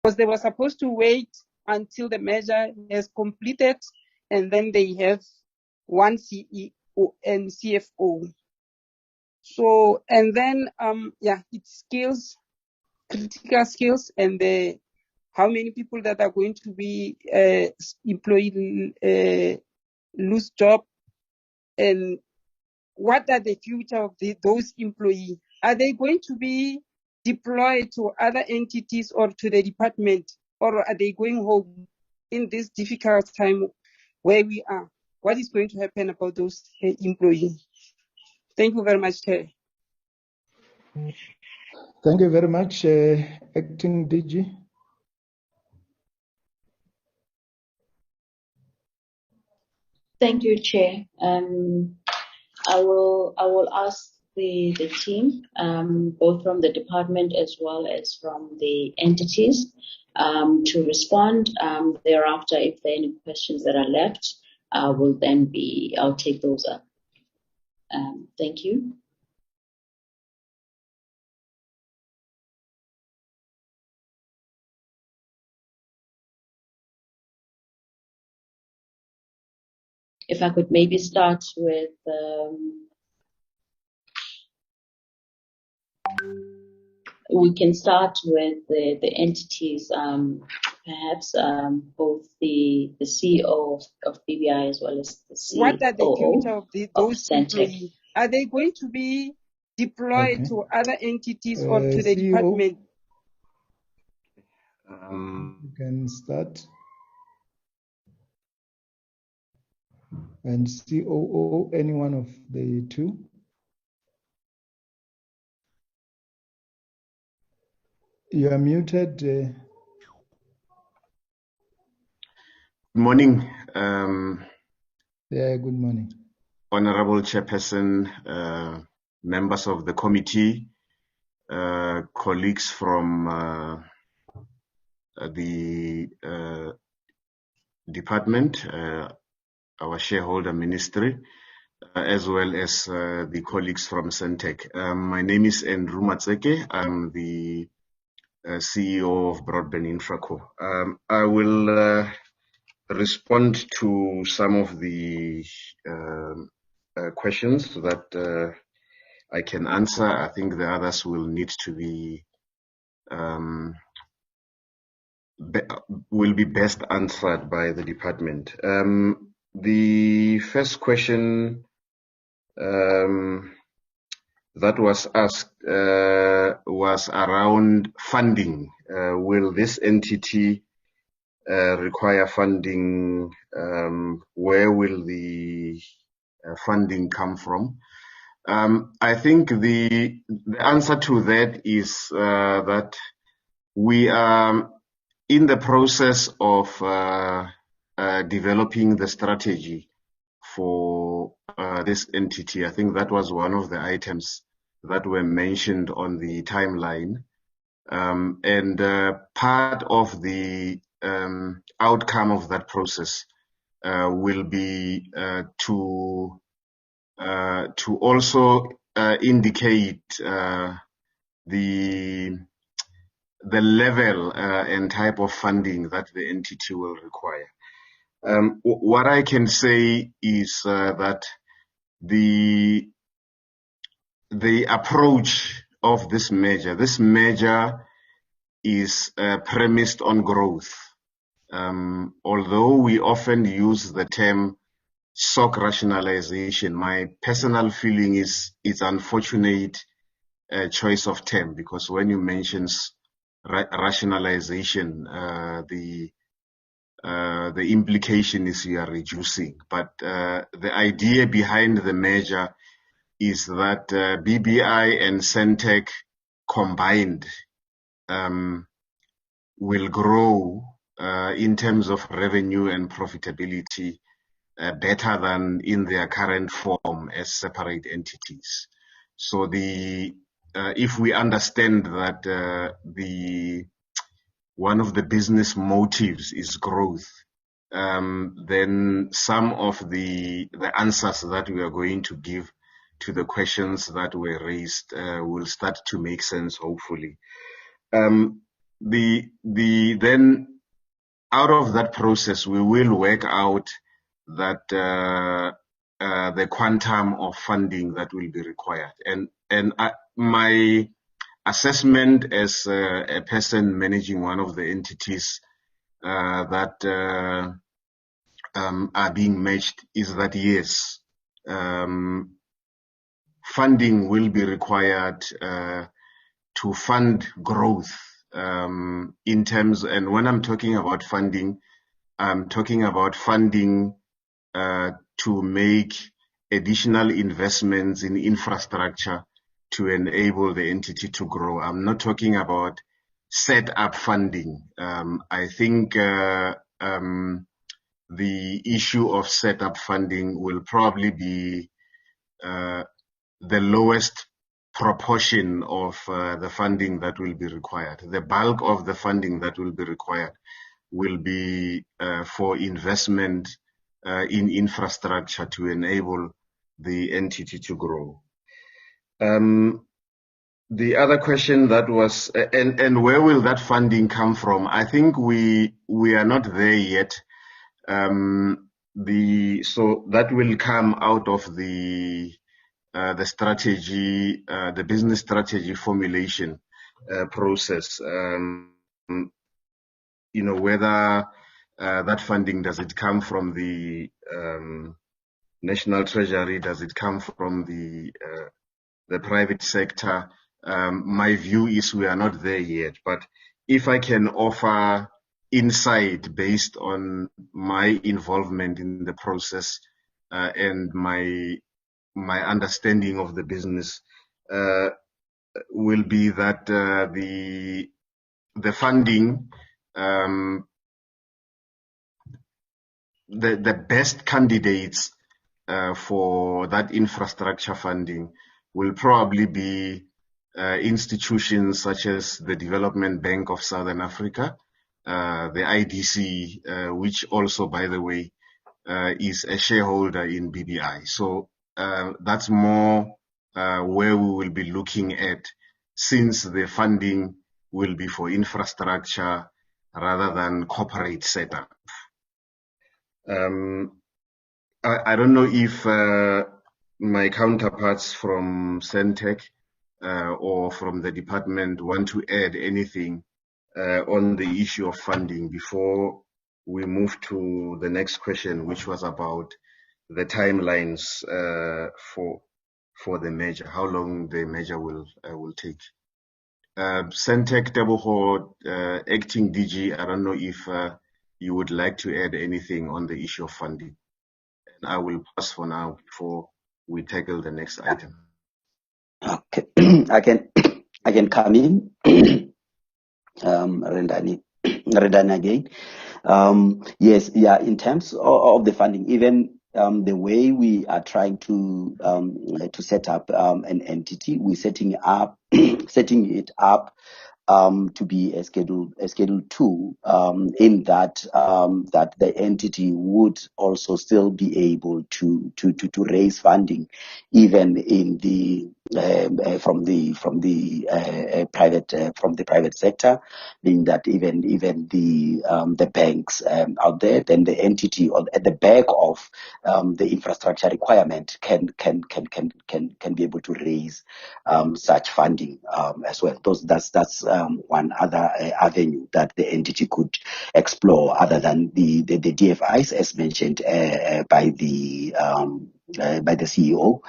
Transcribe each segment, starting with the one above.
because they were supposed to wait until the merger has completed, and then they have one CEO and CFO. So, and then, it's skills, critical skills, and how many people that are going to be employed, lose job, and what are the future of those employees? Are they going to be deployed to other entities or to the department, or are they going home in this difficult time where we are? What is going to happen about those employees? Thank you very much, Chair. Thank you very much, Acting DG. Thank you, Chair. I will ask the team, both from the department as well as from the entities, to respond. Thereafter, if there are any questions that are left, I'll take those up. Thank you. If I could maybe start with we can start with the entities, perhaps both the CEO of BBI as well as the CEO. What are the future of those employees? Are they going to be deployed to other entities or to the CEO, department? You can start. And COO, any one of the two? You are muted. Good morning. Good morning. Honorable Chairperson, members of the committee, colleagues from the department, our shareholder ministry, as well as the colleagues from SENTECH. My name is Andrew Matseke. I'm the CEO of Broadband Infraco. I will respond to some of the questions that I can answer. I think the others will need to be will be best answered by the department. The first question that was asked was around funding. Will this entity require funding? Where will the funding come from? I think the answer to that is that we are in the process of developing the strategy for this entity. I think that was one of the items that were mentioned on the timeline. And part of the outcome of that process will be to also indicate the level and type of funding that the entity will require. What I can say is that the approach of this merger is premised on growth. Although we often use the term SOC rationalization, my personal feeling is it's unfortunate choice of term, because when you mention rationalization, the implication is you are reducing. But the idea behind the merger is that BBI and SENTECH combined will grow in terms of revenue and profitability better than in their current form as separate entities. So if we understand that one of the business motives is growth, then some of the answers that we are going to give to the questions that were raised will start to make sense, hopefully. then out of that process, we will work out that the quantum of funding that will be required. And my assessment as a person managing one of the entities that are being matched is that yes, funding will be required to fund growth in terms, and when I'm talking about funding, I'm talking about funding to make additional investments in infrastructure to enable the entity to grow. I'm not talking about set up funding. I think the issue of set up funding will probably be the lowest proportion of the funding that will be required. The bulk of the funding that will be required will be for investment in infrastructure to enable the entity to grow. The other question that was, and where will that funding come from? I think we are not there yet. So that will come out of the strategy, the business strategy formulation process. Whether that funding, does it come from the National Treasury? Does it come from the private sector? My view is we are not there yet. But if I can offer insight based on my involvement in the process and my understanding of the business, will be that the funding, the best candidates for that infrastructure funding will probably be institutions such as the Development Bank of Southern Africa, the IDC, which also, by the way, is a shareholder in BBI. So that's more where we will be looking at, since the funding will be for infrastructure rather than corporate setup. I don't know if my counterparts from SENTECH or from the department want to add anything on the issue of funding before we move to the next question, which was about the timelines for the measure, how long the measure will take. SENTECH, Tebogo, acting DG, I don't know if you would like to add anything on the issue of funding. And I will pause for now before we tackle the next item. Okay, I can come in. Rendani again. Yes, yeah. In terms of the funding, even the way we are trying to set up an entity, we're setting it up to be a Schedule 2, in that that the entity would also still be able to raise funding, even in the from the private sector, being that even the banks out there, then the entity at the back of the infrastructure requirement can be able to raise such funding as well. That's one other avenue that the entity could explore, other than the DFIs, as mentioned by the CEO.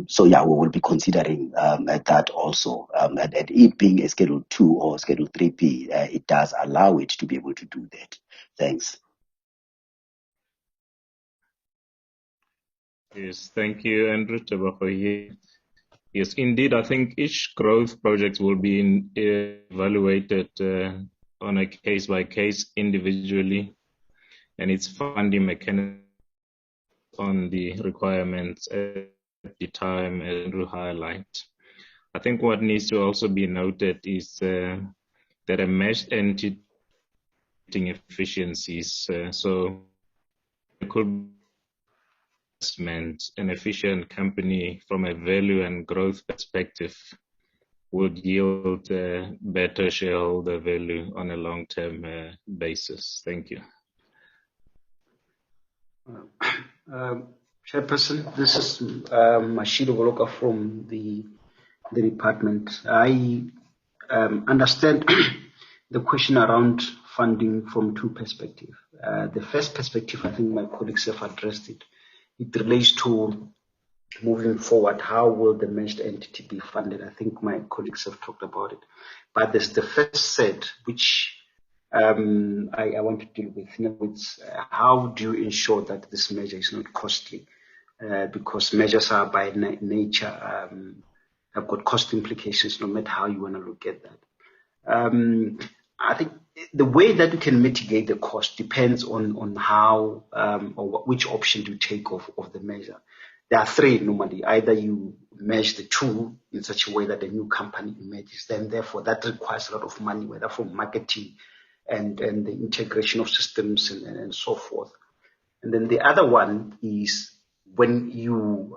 So yeah, we will be considering that also. And it being a Schedule 2 or Schedule 3P, it does allow it to be able to do that. Thanks. Yes, thank you, Andrew Tebogo. Yes, indeed, I think each growth project will be evaluated on a case-by-case individually, and its funding mechanism on the requirements at the time, as Andrew highlighted. I think what needs to also be noted is that a meshed entity efficiencies, so it could be an efficient company from a value and growth perspective, would yield better shareholder value on a long-term basis. Thank you. Chairperson, this is Mashilo Boloka from the department. I understand the question around funding from two perspectives. The first perspective, I think my colleagues have addressed it. It relates to moving forward, how will the merged entity be funded? I think my colleagues have talked about it. But there's the first set, which I want to deal with. In other words, how do you ensure that this measure is not costly? Because measures are by nature have got cost implications, no matter how you want to look at that. I think the way that you can mitigate the cost depends on how or which option you take of the measure. There are three normally. Either you merge the two in such a way that a new company emerges, then therefore that requires a lot of money, whether from marketing and the integration of systems and so forth. And then the other one is when you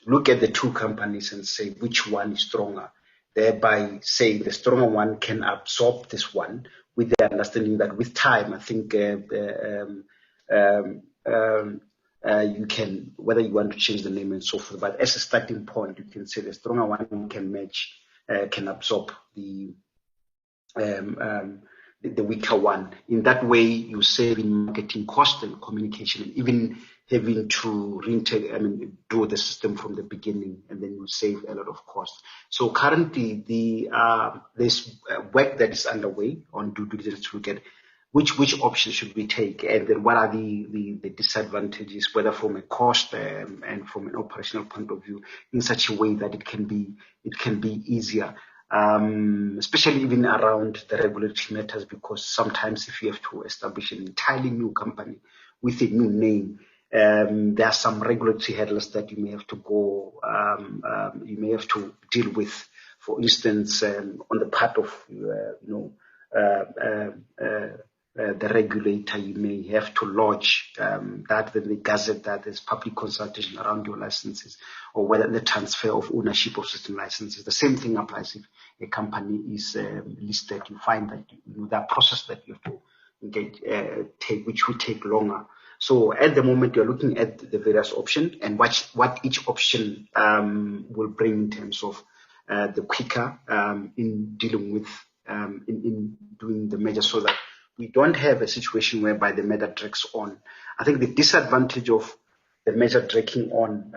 look at the two companies and say which one is stronger, thereby saying the stronger one can absorb this one, with the understanding that with time, I think you can, whether you want to change the name and so forth, but as a starting point, you can say the stronger one can match, can absorb the weaker one. In that way, you save in marketing cost and communication, and even having to do the system from the beginning, and then you save a lot of cost. So currently, there's work that is underway on due diligence to look at which option should we take, and then what are the disadvantages, whether from a cost and from an operational point of view, in such a way that it can be easier. Especially even around the regulatory matters, because sometimes if you have to establish an entirely new company with a new name, there are some regulatory hurdles that you may have to you may have to deal with. For instance, on the part of the regulator, you may have to lodge that in the Gazette, that there's public consultation around your licenses, or whether the transfer of ownership of certain licenses. The same thing applies if a company is listed. You find that that process that you have to take, which will take longer. So at the moment, you're looking at the various options and what each option will bring in terms of the quicker in dealing with in doing the measure, so that we don't have a situation whereby the measure drags on. I think the disadvantage of the measure dragging on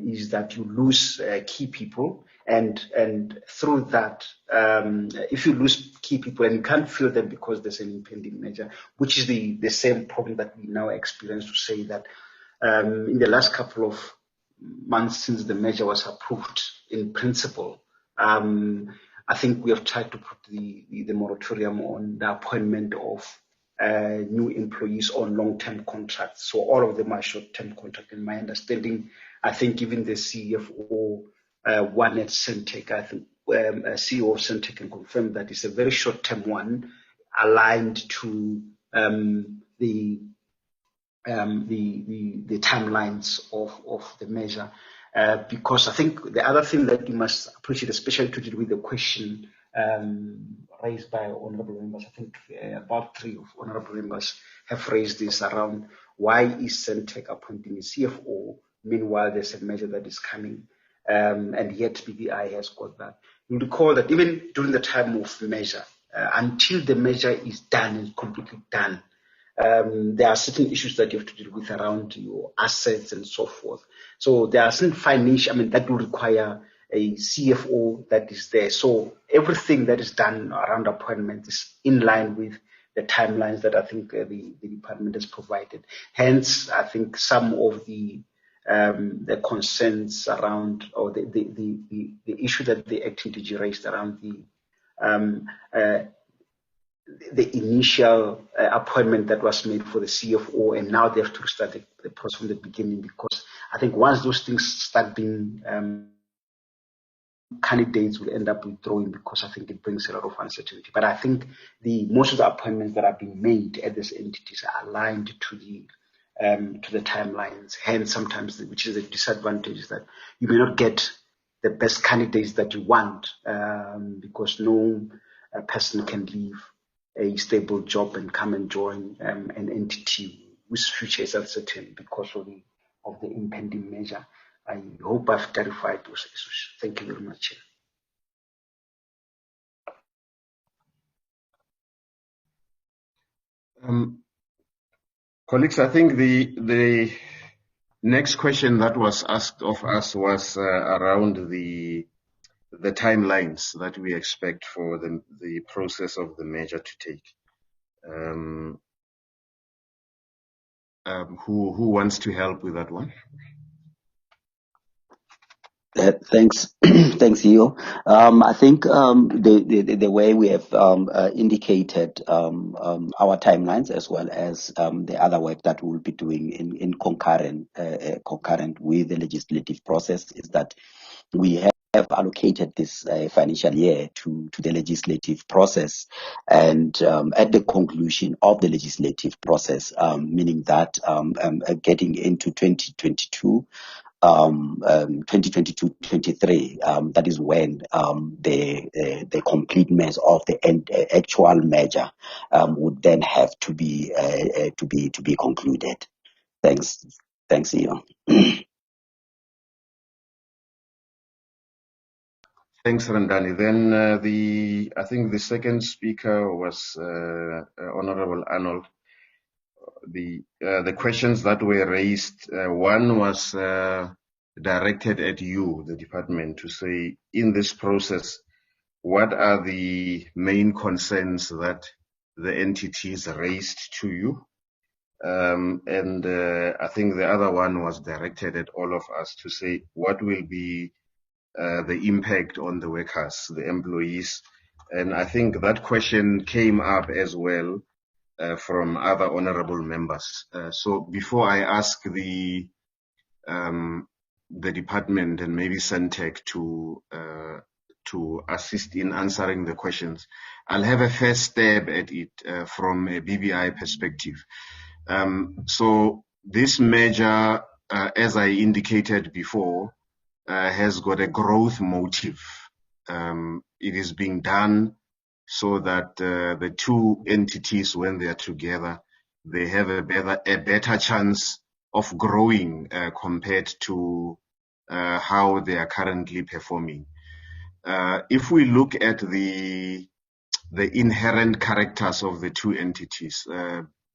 is that you lose key people, and through that, if you lose key people and you can't fill them because there's an impending measure, which is the same problem that we now experience, to say that in the last couple of months since the measure was approved in principle, I think we have tried to put the moratorium on the appointment of new employees on long-term contracts. So all of them are short-term contracts. In my understanding, I think even the CFO one at SENTECH, I think CEO of SENTECH can confirm that it's a very short-term one, aligned to the timelines of the measure. Because I think the other thing that you must appreciate, especially to deal with the question raised by honorable members, I think about 3 of honorable members have raised this around why is SENTECH appointing a CFO, meanwhile there's a measure that is coming, and yet BBI has got that. You recall that even during the time of measure, until the measure is done and completely done, there are certain issues that you have to deal with around your assets and so forth. So there are certain financial, that will require a CFO that is there. So everything that is done around appointment is in line with the timelines that I think the department has provided. Hence, I think some of the concerns around, or the issue that the acting DG raised around the initial appointment that was made for the CFO, and now they have to restart the process from the beginning, because I think once those things start being candidates will end up withdrawing, because I think it brings a lot of uncertainty. But I think most of the appointments that are being made at these entities are aligned to the timelines. Hence, sometimes, which is a disadvantage, is that you may not get the best candidates that you want, because no person can leave a stable job and come and join an entity whose future is uncertain because of the impending measure. I hope I've clarified those issues. Thank you very much, Chair. Colleagues, I think the next question that was asked of us was around the timelines that we expect for the process of the measure to take. Who wants to help with that one? Thanks, thanks, Iyo. I think the way we have indicated our timelines, as well as the other work that we'll be doing in concurrent with the legislative process, is that we have allocated this financial year to the legislative process, and at the conclusion of the legislative process, meaning that getting into 2022. 2022-23, that is when the completeness of the actual measure would then have to be concluded. Thanks, Iyo. Thanks, Rendani. Then I think the second speaker was Honorable Arnold. The questions that were raised, one was directed at you, the department, to say, in this process, what are the main concerns that the entities raised to you? And I think the other one was directed at all of us to say, what will be the impact on the workers, the employees? And I think that question came up as well from other honorable members. So before I ask the department and maybe SENTECH to assist in answering the questions, I'll have a first stab at it from a BBI perspective. So this measure, as I indicated before, has got a growth motive. It is being done so that the two entities, when they are together, they have a better chance of growing compared to how they are currently performing. If we look at the inherent characters of the two entities,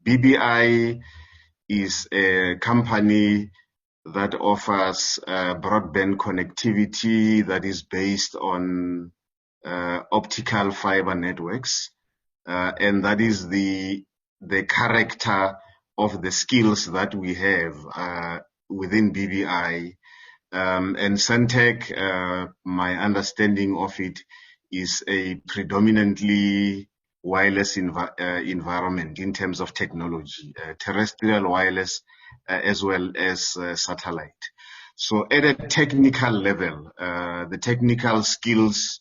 BBI is a company that offers broadband connectivity that is based on optical fiber networks, and that is the character of the skills that we have within BBI. And SENTECH, my understanding of it, is a predominantly wireless environment in terms of technology, terrestrial wireless as well as satellite. So at a technical level, the technical skills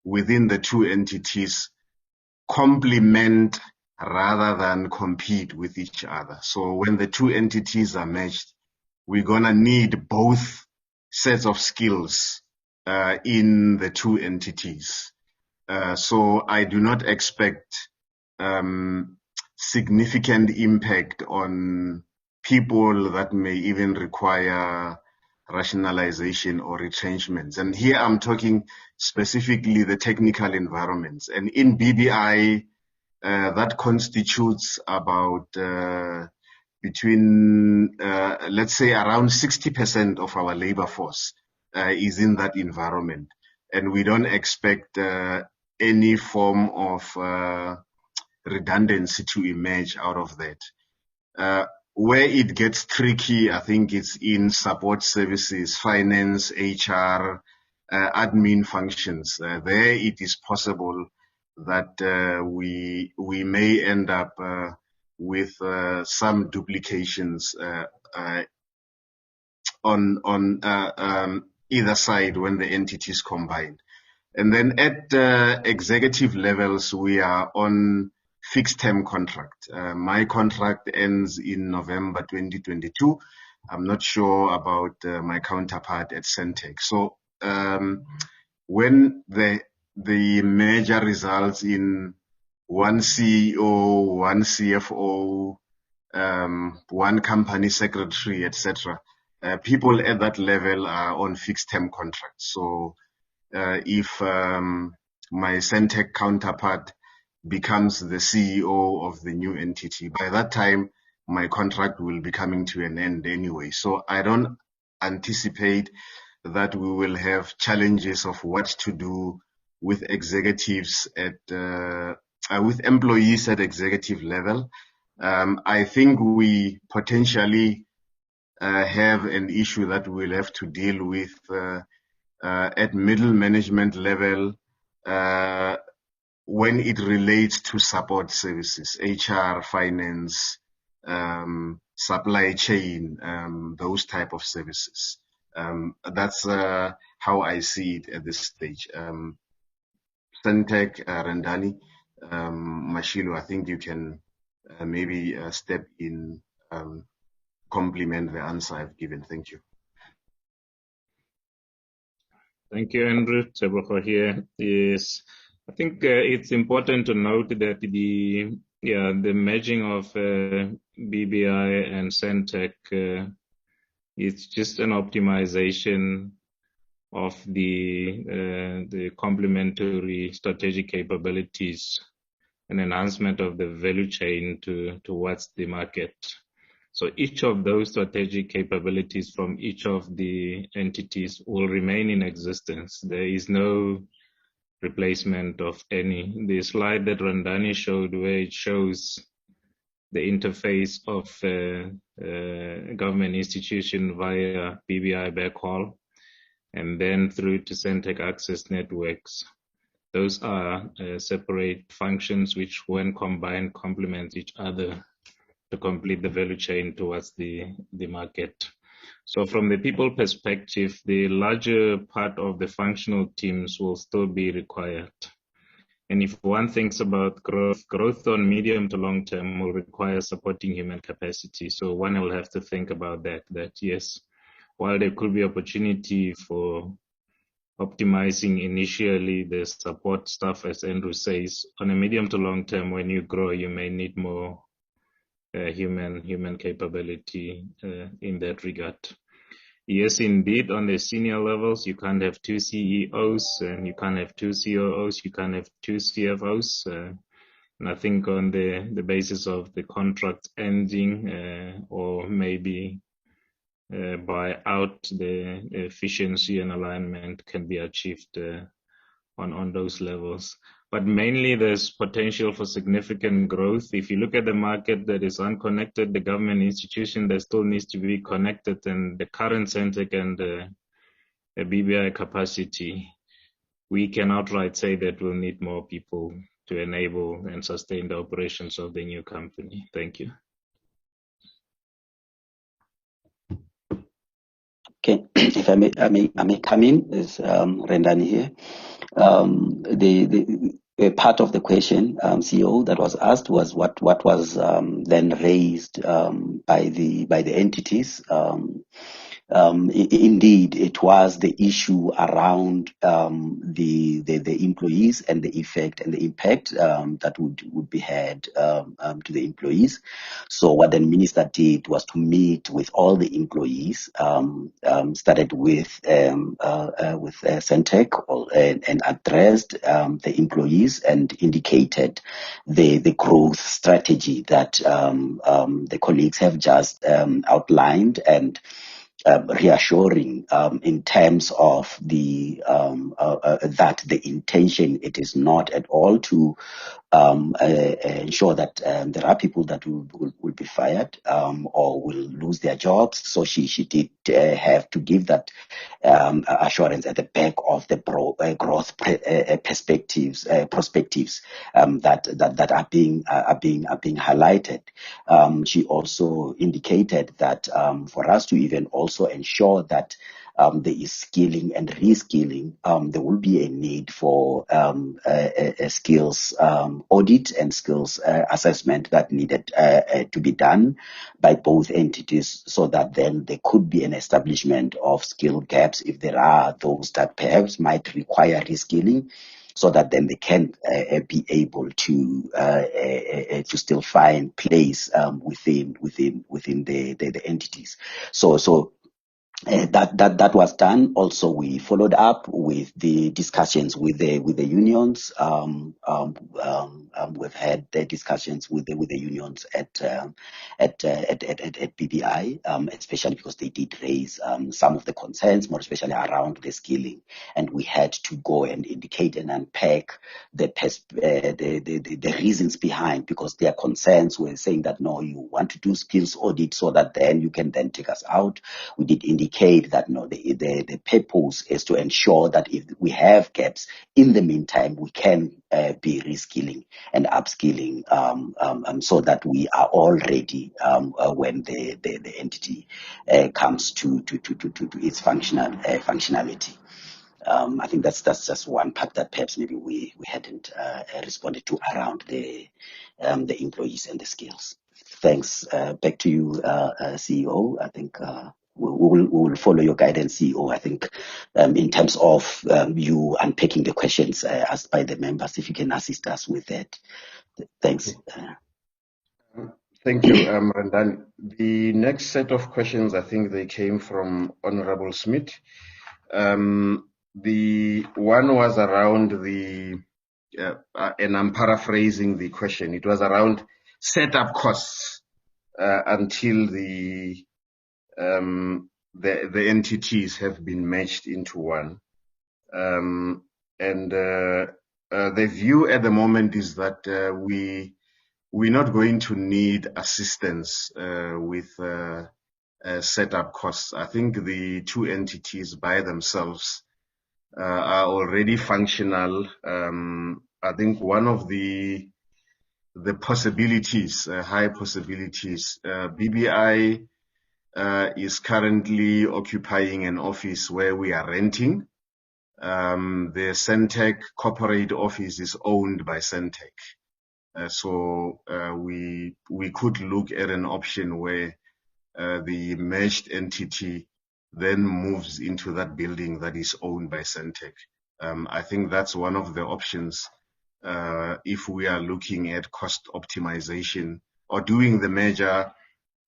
within the two entities complement rather than compete with each other. So when the two entities are merged, we're gonna need both sets of skills in the two entities. So I do not expect significant impact on people that may even require rationalization or retrenchments. And here I'm talking specifically the technical environments. And in BBI, that constitutes about between, let's say, around 60% of our labor force is in that environment. And we don't expect any form of redundancy to emerge out of that. Where it gets tricky, I think it's in support services, finance, HR, admin functions. There it is possible that we may end up with some duplications on either side when the entities combine. And then at executive levels, we are on fixed term contract. My contract ends in November 2022. I'm not sure about my counterpart at SENTECH. So when the merger results in one CEO, one CFO, one company secretary, etc., people at that level are on fixed-term contracts. So if my SENTECH counterpart becomes the CEO of the new entity, by that time my contract will be coming to an end anyway. So I don't anticipate that we will have challenges of what to do with executives with employees at executive level. I think we potentially have an issue that we'll have to deal with at middle management level when it relates to support services, HR, finance, supply chain, those type of services. That's how I see it at this stage. SENTECH, Rendani, Mashilo, I think you can maybe step in, complement the answer I've given. Thank you. Thank you, Andrew. Tebogo here. Yes, I think it's important to note that the merging of BBI and SENTECH is just an optimization of the complementary strategic capabilities and enhancement of the value chain towards the market. So each of those strategic capabilities from each of the entities will remain in existence. There is no replacement of any. The slide that Rendani showed, where it shows the interface of government institution via BBI backhaul and then through to SENTECH access networks. Those are separate functions which, when combined, complement each other to complete the value chain towards the market. So from the people perspective, the larger part of the functional teams will still be required. And if one thinks about growth on medium to long term will require supporting human capacity. So one will have to think about that yes, while there could be opportunity for optimizing initially the support staff, as Andrew says, on a medium to long term, when you grow, you may need more human capability in that regard. Yes, indeed, on the senior levels, you can't have two CEOs and you can't have two COOs, you can't have two CFOs. And I think on the basis of the contract ending or maybe buyout, the efficiency and alignment can be achieved on those levels. But mainly there's potential for significant growth. If you look at the market that is unconnected, the government institution that still needs to be connected, and the current SENTECH and the BBI capacity, we can outright say that we'll need more people to enable and sustain the operations of the new company. Thank you. Okay, if I may come in, is Rendani here. The part of the question, CEO, that was asked was what was then raised by the entities. Indeed, it was the issue around the employees and the effect and the impact that would be had to the employees. So what the minister did was to meet with all the employees, started with SENTECH and addressed the employees and indicated the growth strategy that the colleagues have just outlined, and reassuring in terms of the that the intention, it is not at all to ensure that there are people that will be fired or will lose their jobs. So she did have to give that assurance at the back of the growth prospectives that are being highlighted. She also indicated that for us to even also ensure that there is skilling and reskilling, there will be a need for a skills audit and skills assessment that needed to be done by both entities, so that then there could be an establishment of skill gaps if there are those that perhaps might require reskilling, so that then they can be able to still find place within the entities. So that was done. Also, we followed up with the discussions with the unions. We've had the discussions with the unions at BBI, especially because they did raise some of the concerns, more especially around the skilling, and we had to go and indicate and unpack the reasons behind, because their concerns were saying that no, you want to do skills audit so that then you can then take us out. We did indicate that no, the purpose is to ensure that if we have gaps, in the meantime, we can be reskilling and upskilling, so that we are all ready when the entity comes to its functionality. I think that's just one part that perhaps maybe we hadn't responded to around the employees and the skills. Thanks. Back to you, CEO. I think we will follow your guidance, CEO. I think in terms of you unpacking the questions asked by the members, if you can assist us with that. Thanks. Thank you, Rendani. The next set of questions, I think they came from Honorable Smith. The one was around and I'm paraphrasing the question, it was around setup costs until the entities have been merged into one. And the view at the moment is that we're not going to need assistance with setup costs. I think the two entities by themselves are already functional. I think one of the possibilities, high possibilities, BBI is currently occupying an office where we are renting. The SENTECH corporate office is owned by SENTECH. So we could look at an option where the merged entity then moves into that building that is owned by SENTECH. I think that's one of the options if we are looking at cost optimization or doing the merger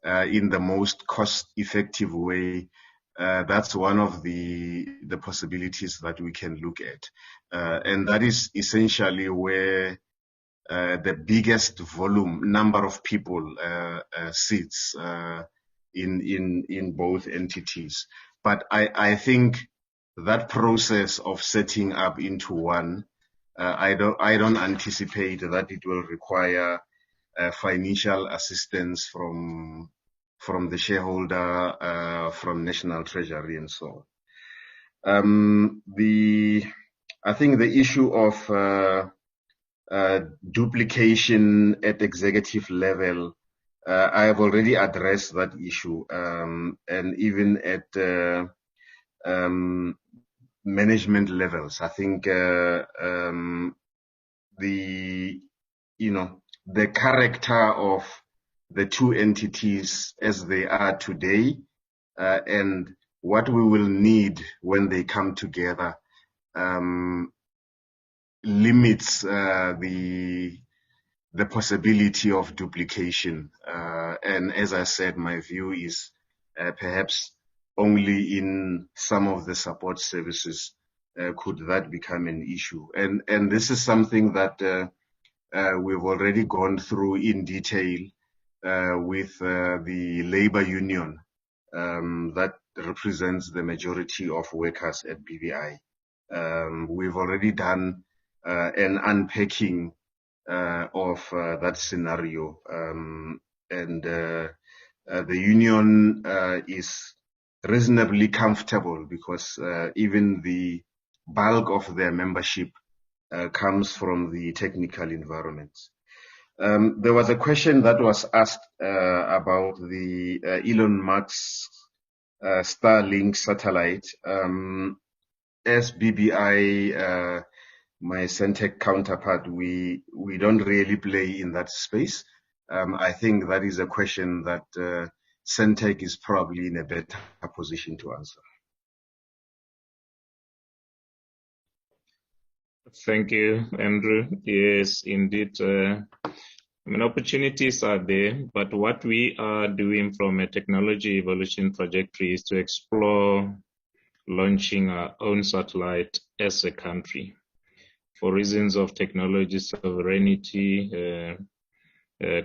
in the most cost-effective way. That's one of the possibilities that we can look at, and that is essentially where the biggest volume number of people sits in both entities. But I think that process of setting up into one, I don't anticipate that it will require financial assistance from the shareholder, from National Treasury and so on. I think the issue of duplication at executive level, I have already addressed that issue, and even at management levels. I think the character of the two entities as they are today, and what we will need when they come together, limits the possibility of duplication. And as I said, my view is perhaps only in some of the support services could that become an issue. And this is something that we've already gone through in detail with the labor union that represents the majority of workers at BVI. We've already done an unpacking of that scenario, and the union is reasonably comfortable because even the bulk of their membership comes from the technical environment. There was a question that was asked about the Elon Musk's Starlink satellite. As BBI, my SENTECH counterpart, we don't really play in that space. I think that is a question that SENTECH is probably in a better position to answer. Thank you, Andrew. Yes, indeed. Opportunities are there, but what we are doing from a technology evolution trajectory is to explore launching our own satellite as a country. For reasons of technology sovereignty,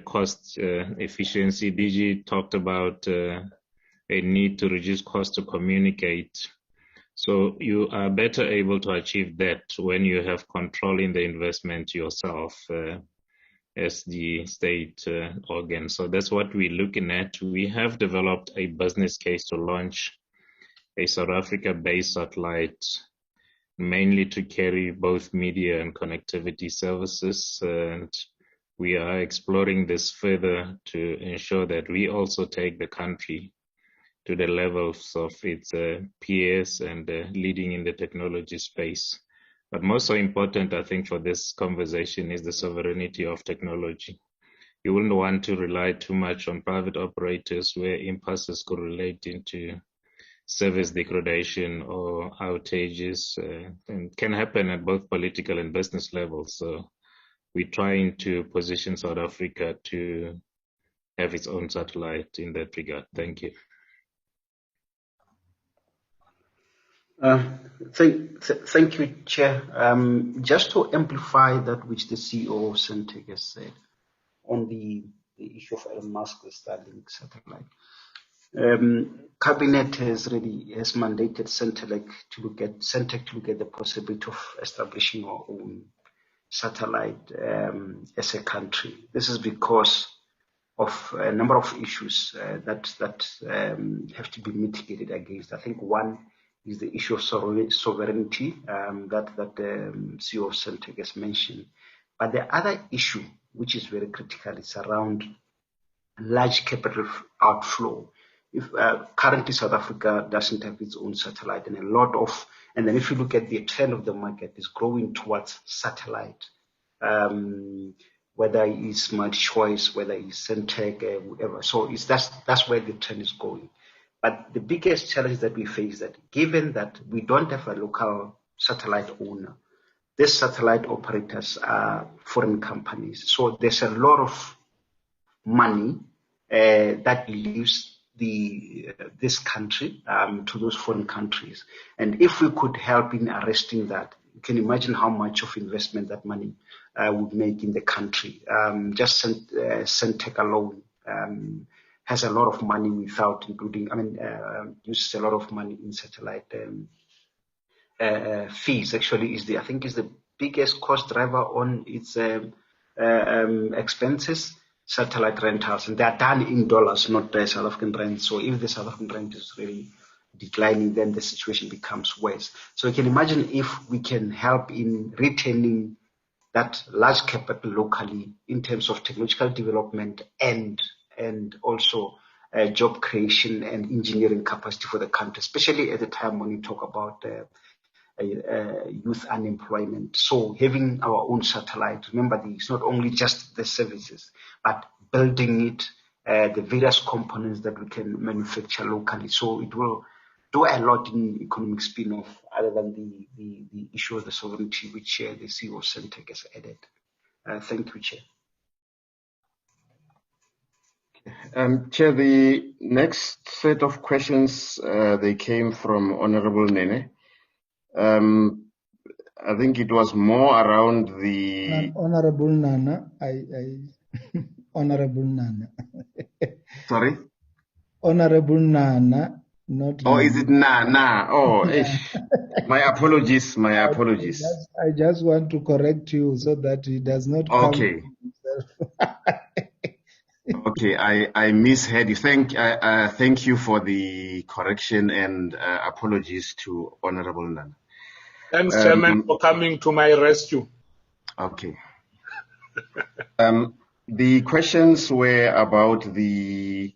cost efficiency, DG talked about a need to reduce cost to communicate. So you are better able to achieve that when you have control in the investment yourself as the state organ. So that's what we're looking at. We have developed a business case to launch a South Africa-based satellite, mainly to carry both media and connectivity services. And we are exploring this further to ensure that we also take the country to the levels of its peers and leading in the technology space. But most so important, I think, for this conversation is the sovereignty of technology. You wouldn't want to rely too much on private operators where impasses could relate into service degradation or outages, and can happen at both political and business levels. So we're trying to position South Africa to have its own satellite in that regard. Thank you. Thank you, Chair. Just to amplify that which the CEO of SENTECH has said on the issue of Elon Musk's Starlink satellite. Cabinet has mandated SENTECH to look at the possibility of establishing our own satellite as a country. This is because of a number of issues that have to be mitigated against. I think one is the issue of sovereignty that the CEO of SENTECH has mentioned. But the other issue, which is very critical, is around large capital outflow. If currently South Africa doesn't have its own satellite, and then if you look at the trend of the market, is growing towards satellite, whether it's MultiChoice, whether it's SENTECH, whatever. So that's where the trend is going. But the biggest challenge that we face is that given that we don't have a local satellite owner, these satellite operators are foreign companies. So there's a lot of money that leaves this country to those foreign countries. And if we could help in arresting that, you can imagine how much of investment that money would make in the country. Just SENTECH alone has a lot of money uses a lot of money in satellite fees. Actually, I think is the biggest cost driver on its expenses, satellite rentals, and they are done in dollars, not South African rand. So if the South African rand is really declining, then the situation becomes worse. So you can imagine if we can help in retaining that large capital locally in terms of technological development and also job creation and engineering capacity for the country, especially at the time when you talk about youth unemployment. So having our own satellite, remember, it's not only just the services, but building it, the various components that we can manufacture locally. So it will do a lot in economic spin-off, other than the issue of the sovereignty, which the CEO of SENTECH has added. Thank you, Chair. Chair, the next set of questions, they came from Honorable Nene. I think it was more around the... Honorable Nana, Honorable Nana. Sorry? Honorable Nana, not Oh, Nana. is it Nana? Oh, my apologies, my apologies. I just want to correct you so that he does not come Okay. himself. Okay, I misheard you. Thank you for the correction, and apologies to Honorable Nana. Thanks, Chairman, for coming to my rescue. Okay. The questions were about the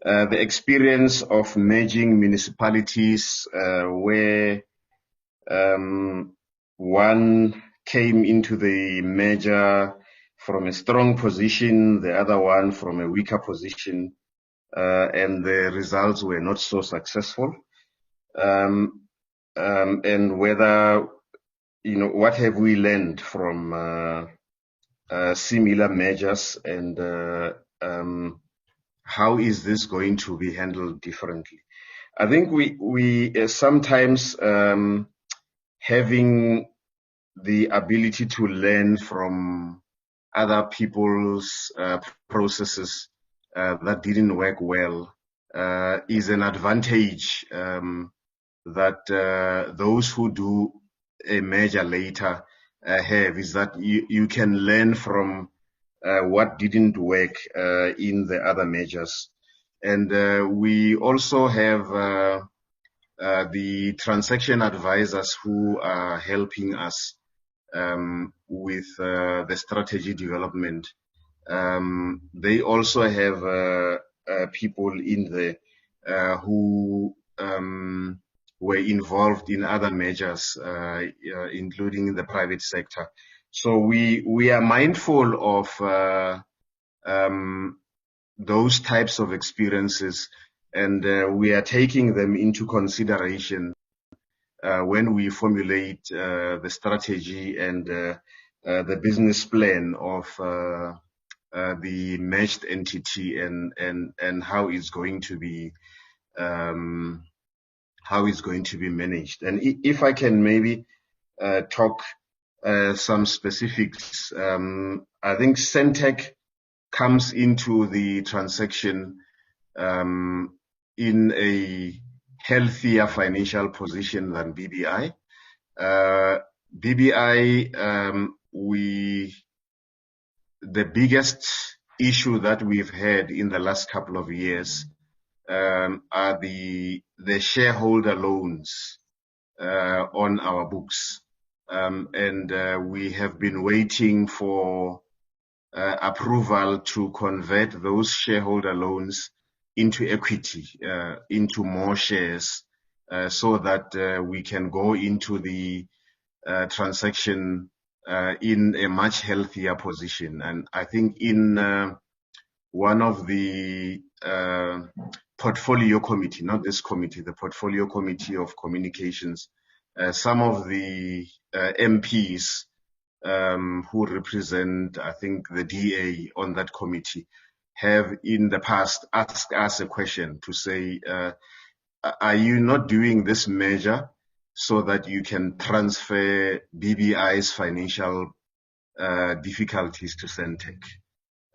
the experience of merging municipalities where one came into the merger from a strong position, the other one from a weaker position, and the results were not so successful. And whether, what have we learned from similar mergers, and how is this going to be handled differently? I think we sometimes having the ability to learn from other people's processes that didn't work well is an advantage that those who do a merger later have, is that you can learn from what didn't work in the other mergers. And we also have the transaction advisors who are helping us with the strategy development. They also have people in there who were involved in other measures, including in the private sector. So we are mindful of those types of experiences, and we are taking them into consideration when we formulate the strategy and the business plan of the merged entity, and how it's going to be managed. And if I can maybe talk some specifics, I think SENTECH comes into the transaction in a healthier financial position than BBI. BBI, the biggest issue that we've had in the last couple of years are the shareholder loans on our books. And we have been waiting for approval to convert those shareholder loans into equity, into more shares, so that we can go into the transaction in a much healthier position. And I think in one of the portfolio committee, not this committee, the portfolio committee of communications, some of the MPs who represent, I think, the DA on that committee have in the past asked us a question to say, are you not doing this measure so that you can transfer BBI's financial difficulties to SENTECH?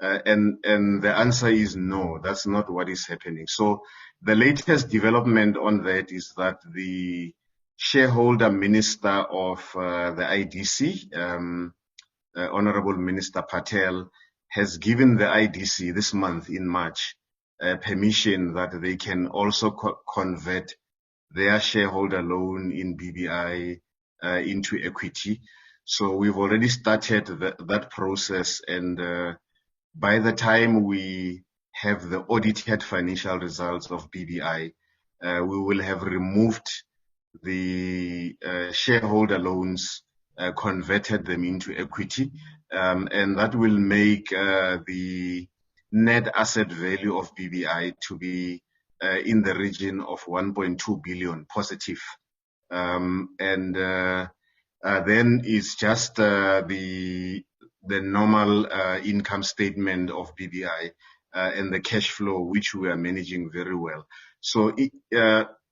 And the answer is no, that's not what is happening. So the latest development on that is that the shareholder minister of the IDC, Honorable Minister Patel, has given the IDC this month in March permission that they can also convert their shareholder loan in BBI into equity. So we've already started that process, and by the time we have the audited financial results of BBI, we will have removed the shareholder loans, converted them into equity, and that will make the net asset value of BBI to be in the region of 1.2 billion positive. And then it's just the normal income statement of BBI and the cash flow, which we are managing very well. So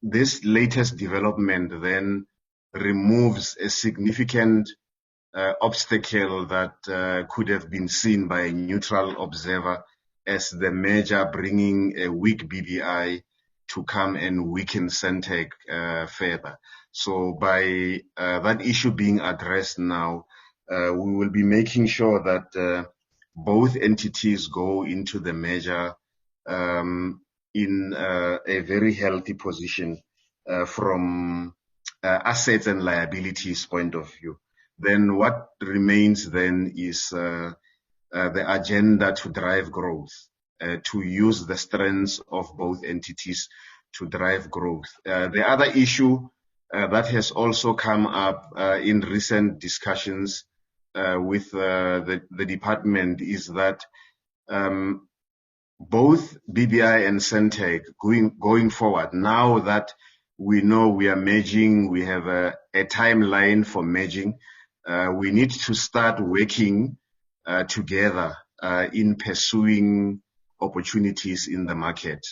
this latest development then removes a significant obstacle that could have been seen by a neutral observer as the measure bringing a weak BBI to come and weaken SENTECH further. So by that issue being addressed now, we will be making sure that both entities go into the measure in a very healthy position from assets and liabilities point of view. Then what remains then is the agenda to drive growth. to use the strengths of both entities to drive growth. The other issue that has also come up in recent discussions with the department is that both BBI and SENTECH going forward, now that we know we are merging, we have a timeline for merging, we need to start working together in pursuing opportunities in the market.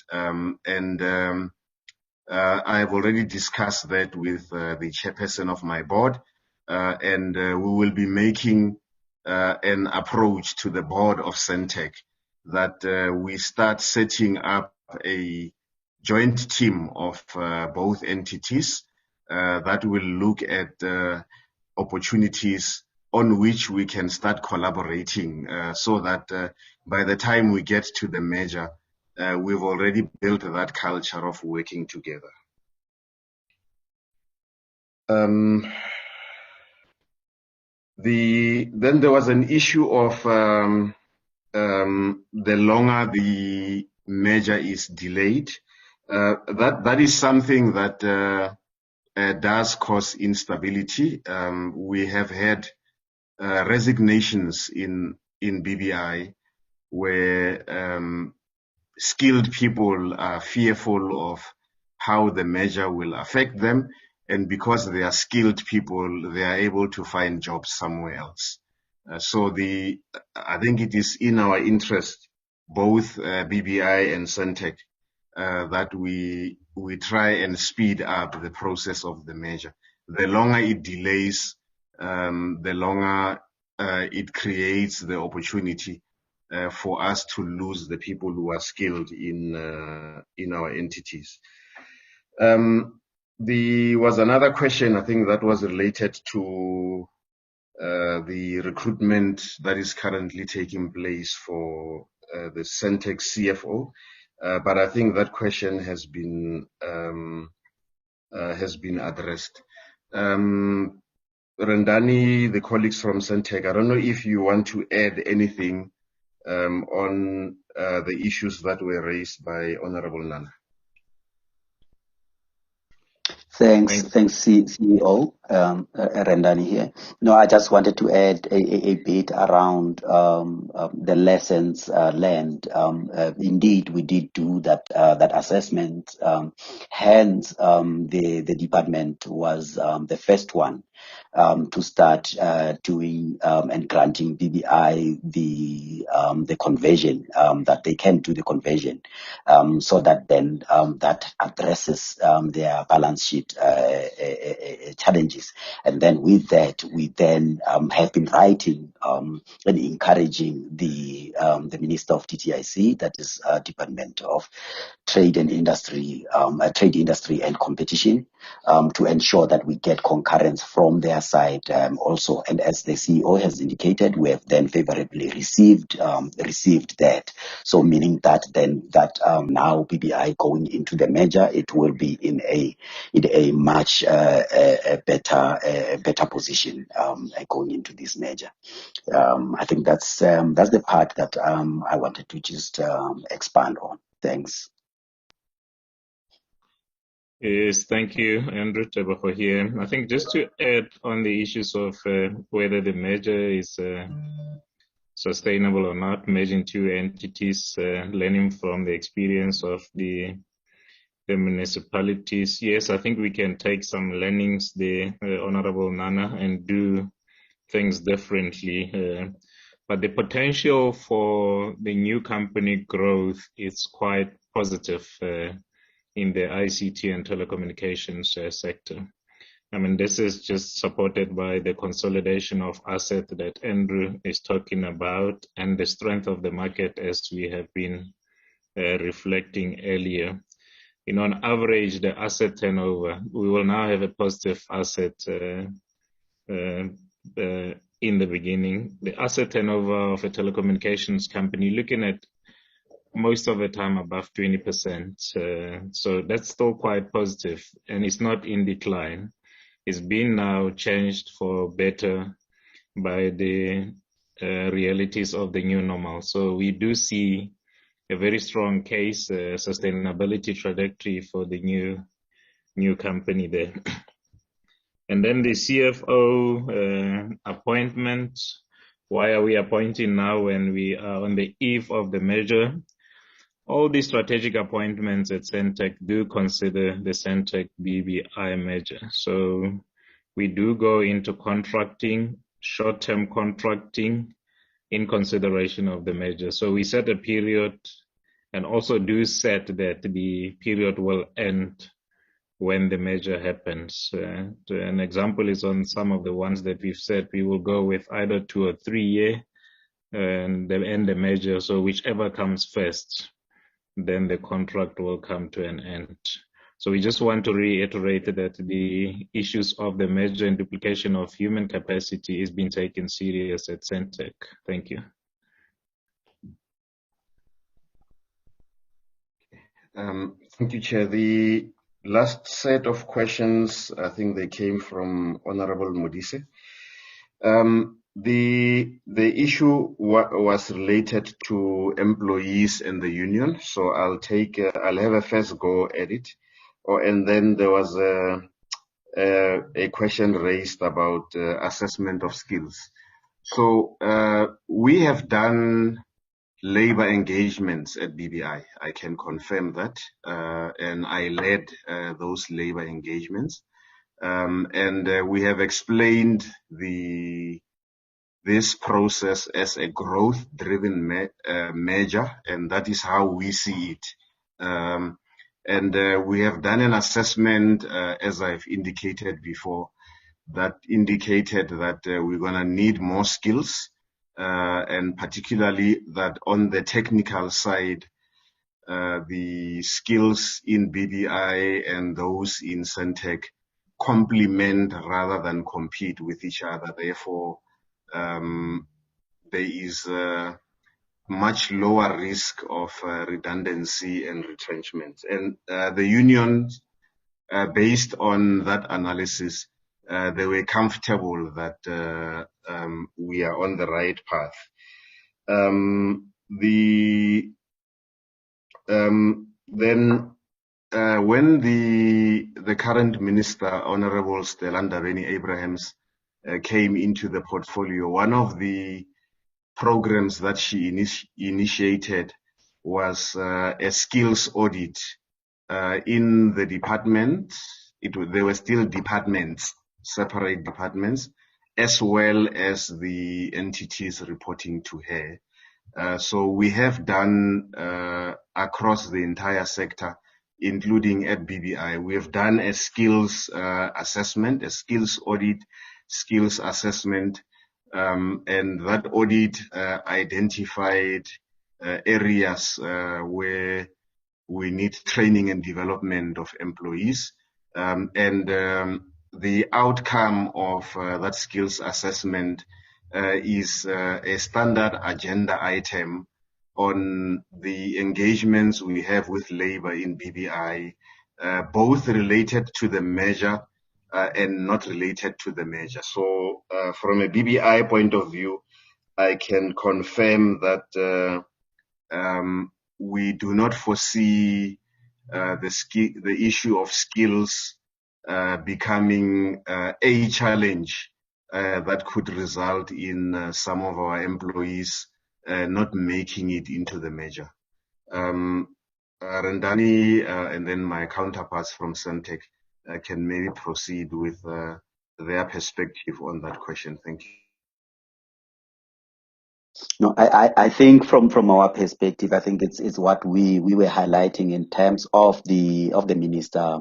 I've already discussed that with the chairperson of my board, and we will be making an approach to the board of SENTECH that we start setting up a joint team of both entities that will look at opportunities on which we can start collaborating so that by the time we get to the merger, we've already built that culture of working together. Then there was an issue of the longer the merger is delayed. That is something that does cause instability. We have had resignations in BBI where skilled people are fearful of how the merger will affect them, and because they are skilled people, they are able to find jobs somewhere else. So I think it is in our interest, both BBI and SENTECH, that we try and speed up the process of the merger. The longer it delays, the longer it creates the opportunity for us to lose the people who are skilled in our entities. There was another question, I think, that was related to the recruitment that is currently taking place for the SENTECH CFO, but I think that question has been addressed. Rendani, the colleagues from SENTECH, I don't know if you want to add anything on the issues that were raised by Honorable Nana. Thanks, CEO Rendani here. No, I just wanted to add a bit around the lessons learned. Indeed, we did do that assessment. Hence, the department was the first one to start doing and granting BBI the conversion, that they can do the conversion, so that then that addresses their balance sheet challenges. And then with that, we then have been writing and encouraging the Minister of TTIC, that is Department of Trade and Industry, Trade Industry and Competition, to ensure that we get concurrence from their side also. And as the CEO has indicated, we have then favorably received that. So meaning that then that now BBI going into the merger, it will be in a much better position going into this merger. I think that's the part that I wanted to just expand on. Thanks. Yes, thank you, Andrew Tebogo here. I think just to add on the issues of whether the merger is sustainable or not, merging two entities, learning from the experience of the municipalities. Yes, I think we can take some learnings there, Honorable Nana, and do things differently. But the potential for the new company growth is quite positive in the ICT and telecommunications sector. I mean, this is just supported by the consolidation of assets that Andrew is talking about and the strength of the market, as we have been reflecting earlier. You know, on average, the asset turnover, we will now have a positive asset in the beginning. The asset turnover of a telecommunications company, looking at most of the time above 20%. So that's still quite positive, and it's not in decline. It's been now changed for better by the realities of the new normal. So we do see a very strong case, sustainability trajectory for the new company there. And then the CFO appointment. Why are we appointing now when we are on the eve of the merger? All these strategic appointments at SENTECH do consider the SENTECH BBI merger. So we do go into contracting, short-term contracting, in consideration of the merger. So we set a period and also do set that the period will end when the merger happens. An example is on some of the ones that we've said we will go with either 2 or 3 year and end the merger. So whichever comes first, then the contract will come to an end. So we just want to reiterate that the issues of the merger and duplication of human capacity is being taken serious at SENTECH. Thank you. Thank you, Chair. The last set of questions, I think they came from Honorable Modise. The issue was related to employees and the union, so I'll have a first go at it. And then there was a question raised about assessment of skills. So we have done labor engagements at BBI. I can confirm that, and I led those labor engagements. And we have explained this process as a growth-driven measure, and that is how we see it. And we have done an assessment, as I've indicated before, that indicated that we're going to need more skills, and particularly that on the technical side, the skills in BBI and those in SENTECH complement rather than compete with each other. Therefore, there is a much lower risk of redundancy and retrenchment. And the unions, based on that analysis, they were comfortable that we are on the right path. When the current minister, Honorable Stella Ndabeni-Abrahams, came into the portfolio, one of the programs that she initiated was a skills audit in the department. There were still departments, separate departments, as well as the entities reporting to her. So we have done across the entire sector, including at BBI, we have done a skills assessment, a skills audit, skills assessment, and that audit identified areas where we need training and development of employees. The outcome of that skills assessment is a standard agenda item on the engagements we have with labor in BBI, both related to the measure and not related to the measure. So from a BBI point of view, I can confirm that we do not foresee the issue of skills becoming a challenge that could result in some of our employees not making it into the measure. Rendani and then my counterparts from SENTECH can maybe proceed with their perspective on that question. Thank you. No, I think from our perspective, I think it's what we were highlighting in terms of the minister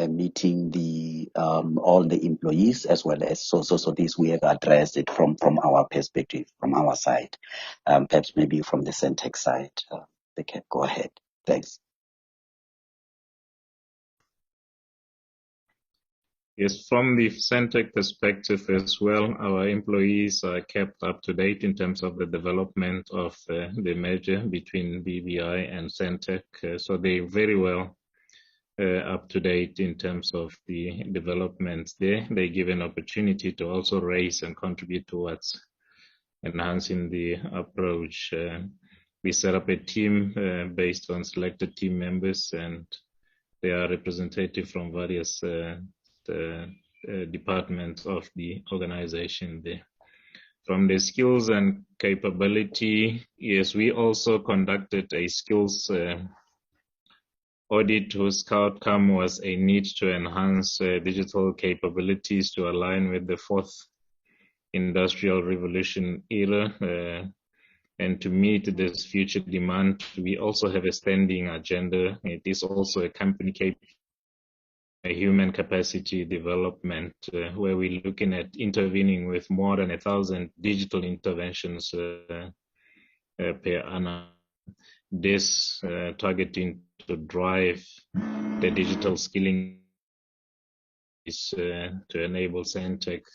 meeting the all the employees as well as so this we have addressed it from our perspective, from our side. Perhaps maybe from the SENTECH side, they can go ahead. Thanks. Yes, from the SENTECH perspective as well, our employees are kept up to date in terms of the development of the merger between BBI and SENTECH. So they're very well up to date in terms of the developments there. They give an opportunity to also raise and contribute towards enhancing the approach. we set up a team based on selected team members, and they are representative from various departments of the organization there. From the skills and capability, yes, we also conducted a skills audit whose outcome was a need to enhance digital capabilities to align with the fourth industrial revolution era. And to meet this future demand, we also have a standing agenda. It is also a company a human capacity development, where we're looking at intervening with more than 1,000 digital interventions per annum. This targeting to drive the digital skilling is to enable SENTECH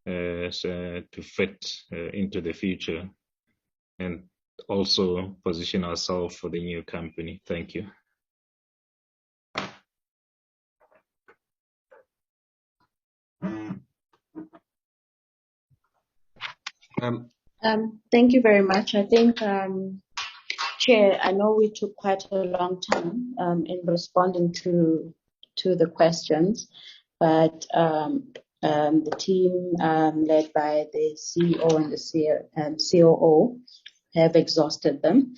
to fit into the future, and also position ourselves for the new company. Thank you. Thank you very much. I think, Chair, I know we took quite a long time in responding to the questions, but the team led by the CEO and the COO have exhausted them.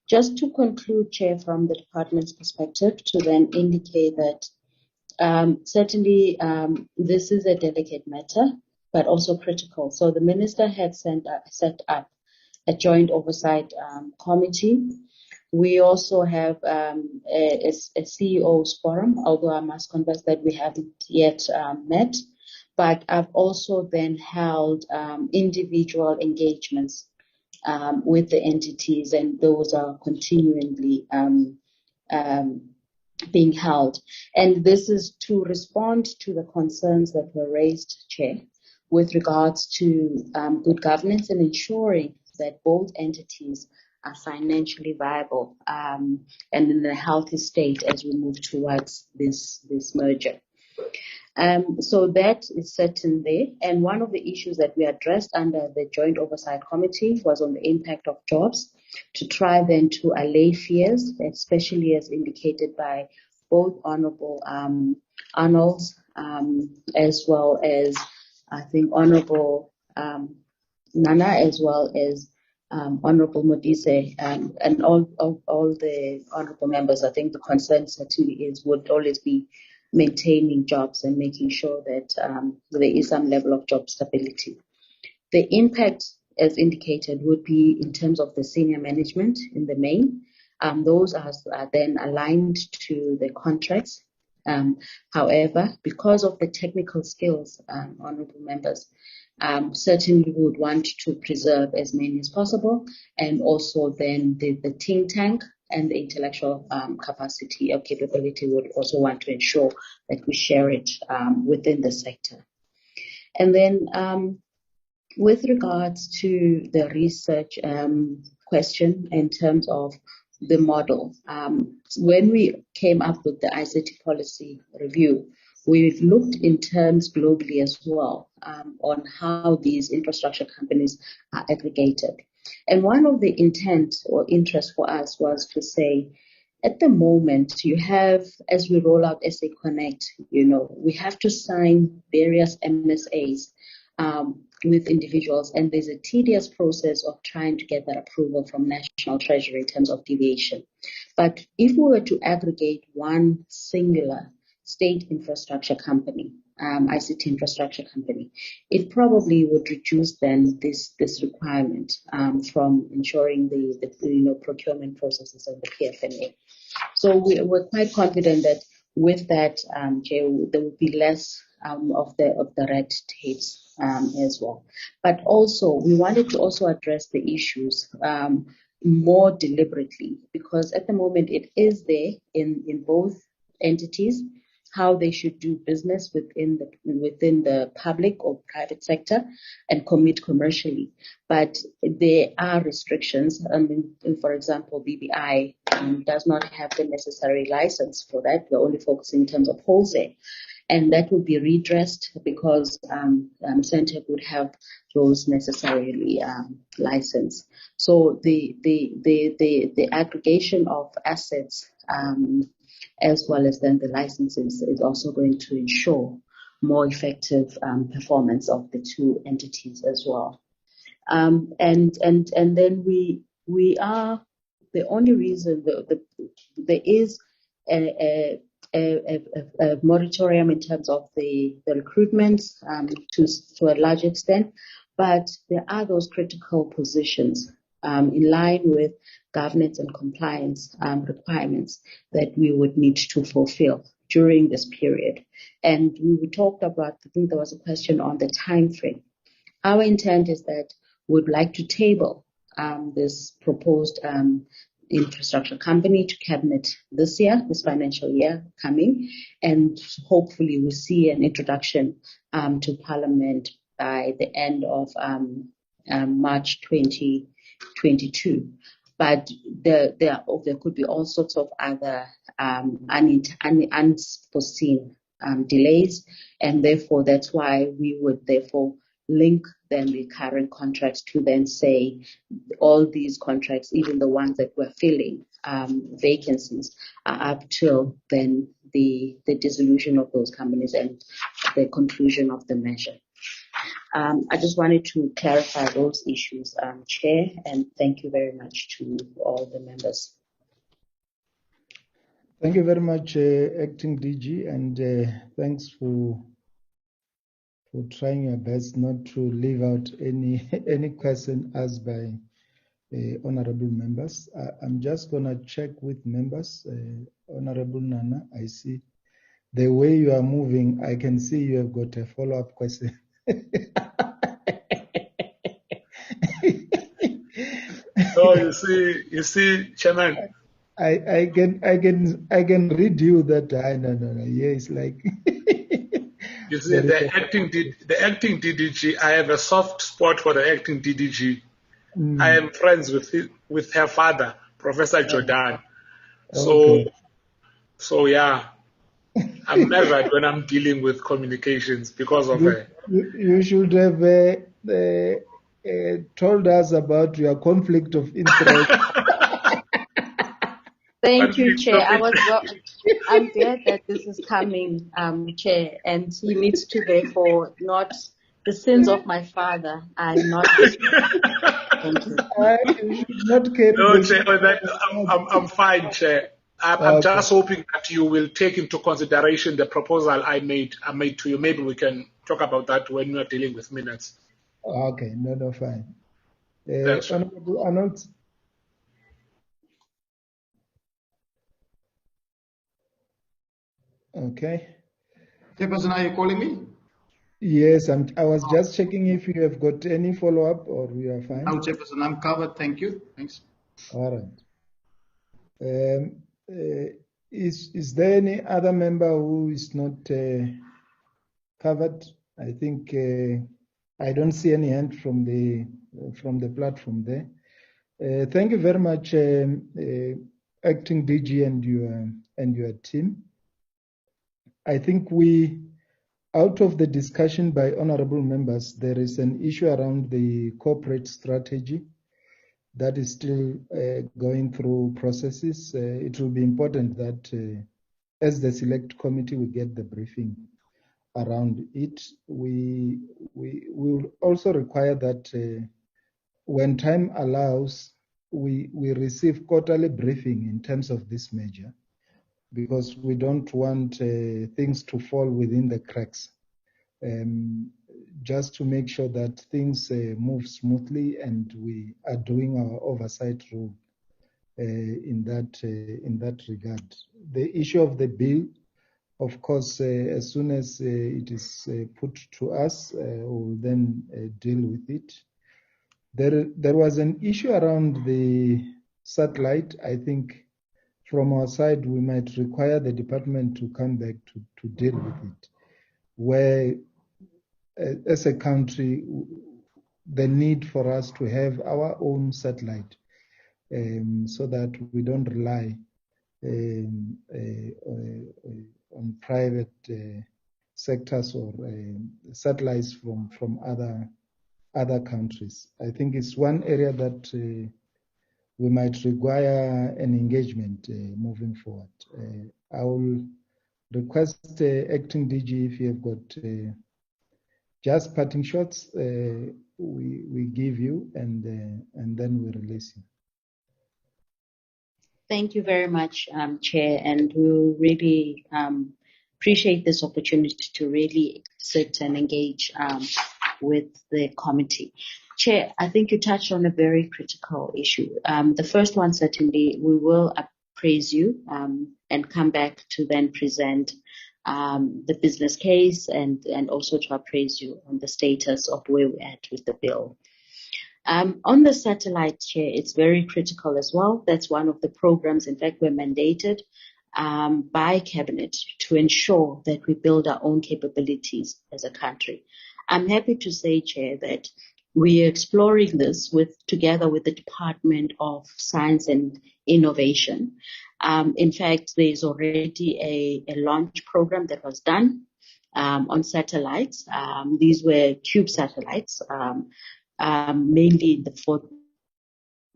Just to conclude, Chair, from the department's perspective, to then indicate that certainly this is a delicate matter, but also critical. So the minister had set up a joint oversight committee. We also have a CEO's forum, although I must confess that we haven't yet met. But I've also then held individual engagements with the entities, and those are continually being held. And this is to respond to the concerns that were raised, Chair, with regards to good governance and ensuring that both entities are financially viable and in a healthy state as we move towards this merger. So that is certain there. And one of the issues that we addressed under the Joint Oversight Committee was on the impact of jobs, to try then to allay fears, especially as indicated by both Honourable Arnold, as well as I think Honourable Nana, as well as Honourable Modise, and all the honourable members. I think the concern certainly would always be maintaining jobs and making sure that there is some level of job stability. The impact, as indicated, would be in terms of the senior management in the main. Those are then aligned to the contracts. However, because of the technical skills, honourable members, certainly would want to preserve as many as possible, and also then the think tank and the intellectual capacity or capability would also want to ensure that we share it within the sector. And then with regards to the research question in terms of the model, when we came up with the ICT policy review, we've looked in terms globally as well on how these infrastructure companies are aggregated. And one of the intent or interest for us was to say, at the moment, you have, as we roll out SA Connect, we have to sign various MSAs with individuals, and there's a tedious process of trying to get that approval from National Treasury in terms of deviation. But if we were to aggregate one singular state infrastructure company, ICT infrastructure company, it probably would reduce then this requirement from ensuring the procurement processes of the PFNA. So we're quite confident that with that, there will be less of the red tapes as well. But also, we wanted to also address the issues more deliberately, because at the moment it is there in both entities, how they should do business within the public or private sector and commit commercially. But there are restrictions. For example, BBI does not have the necessary license for that. We're only focusing in terms of wholesale. and that would be redressed because SENTECH would have those necessarily licensed. So the aggregation of assets as well as then the licenses is also going to ensure more effective performance of the two entities as well. And then we are the only reason there is a moratorium in terms of the recruitment to a large extent, but there are those critical positions in line with governance and compliance requirements that we would need to fulfill during this period. And we talked about, I think there was a question on the time frame. Our intent is that we'd like to table this proposed infrastructure company to cabinet this year, this financial year coming, and hopefully we'll see an introduction to Parliament by the end of March 2022. But there could be all sorts of other unforeseen delays, and therefore that's why we would therefore link then the current contracts to then say all these contracts, even the ones that we're filling vacancies, are up till then the dissolution of those companies and the conclusion of the measure. I just wanted to clarify those issues, Chair, and thank you very much to all the members. Thank you very much, Acting DG, and thanks for trying your best not to leave out any question asked by honorable members. I'm just going to check with members. Honorable Nana, I see the way you are moving, I can see you have got a follow-up question. So you see, Chairman. I can read you that. No. Yes, like. You see, the acting DDG. I have a soft spot for the acting DDG. I am friends with her father, Professor Jordan. Okay. So yeah, I'm measured when I'm dealing with communications because of her. You should have told us about your conflict of interest. Thank you, Chair. I'm glad that this is coming, Chair, and he needs to therefore not the sins of my father are not. Thank you. You should not carry No, Chair, I'm fine, Chair. I'm just hoping that you will take into consideration the proposal I made to you. Maybe we can talk about that when we are dealing with minutes. Okay, no, fine. Thanks, Honorable Arnold. Okay. Chairperson, are you calling me? Yes, I was just checking if you have got any follow-up or we are fine. No, Chairperson, I'm covered. Thank you. Thanks. All right. Is there any other member who is not covered? I think I don't see any hand from the platform there. Thank you very much, Acting DG and your team. I think out of the discussion by honorable members, there is an issue around the corporate strategy that is still going through processes. It will be important that as the select committee, we get the briefing around it. We will also require that when time allows, we receive quarterly briefing in terms of this measure, because we don't want things to fall within the cracks. Just to make sure that things move smoothly and we are doing our oversight role in that regard. The issue of the bill, of course, as soon as it is put to us, we'll then deal with it. There was an issue around the satellite. I think from our side, we might require the department to come back to deal with it, where as a country, the need for us to have our own satellite so that we don't rely on private sectors or satellites from other countries. I think it's one area that we might require an engagement moving forward. I will request Acting DG, if you have got just parting shots, we give you, and then we release you. Thank you very much, Chair, and we'll really appreciate this opportunity to really sit and engage with the committee. Chair, I think you touched on a very critical issue. The first one, certainly, we will appraise you and come back to then present the business case and also to appraise you on the status of where we're at with the bill. On the satellite, Chair, it's very critical as well. That's one of the programs, in fact, we're mandated by Cabinet to ensure that we build our own capabilities as a country. I'm happy to say, Chair, that we are exploring this together with the Department of Science and Innovation. In fact, there is already a launch program that was done on satellites. These were cube satellites, mainly in the fourth